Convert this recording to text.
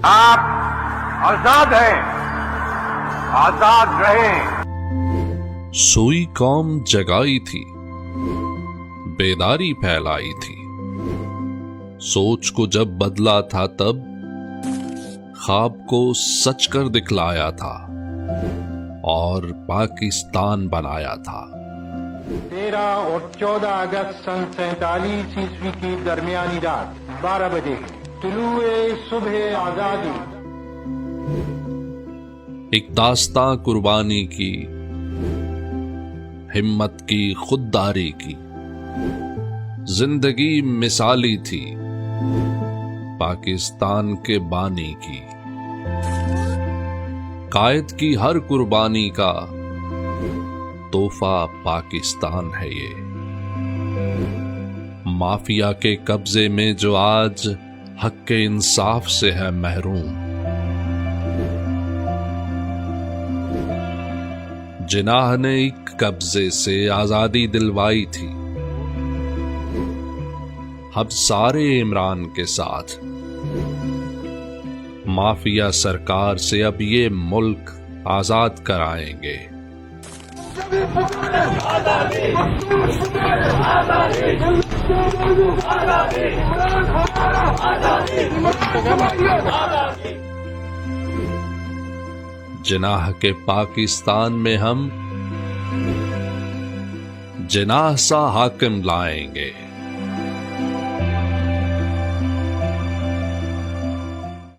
आप आजाद हैं, आजाद रहें। सोई कौम जगाई थी, बेदारी फैलाई थी। सोच को जब बदला था तब ख्वाब को सच कर दिखलाया था और पाकिस्तान बनाया था। 13 और 14 अगस्त सन 47 ईस्वी की दरमियानी रात 12 बजे तुलुए सुबह आजादी। एक दास्तां कुर्बानी की, हिम्मत की, खुददारी की। जिंदगी मिसाली थी पाकिस्तान के बानी की। कायद की हर कुर्बानी का तोहफा पाकिस्तान है ये। माफिया के कब्जे में जो आज हक के इंसाफ से है महरूम, जिनाह ने एक कब्जे से आजादी दिलवाई थी। अब सारे इमरान के साथ माफिया सरकार से अब ये मुल्क आजाद कराएंगे। जिनाह के पाकिस्तान में हम जिनाह सा हाकिम लाएंगे।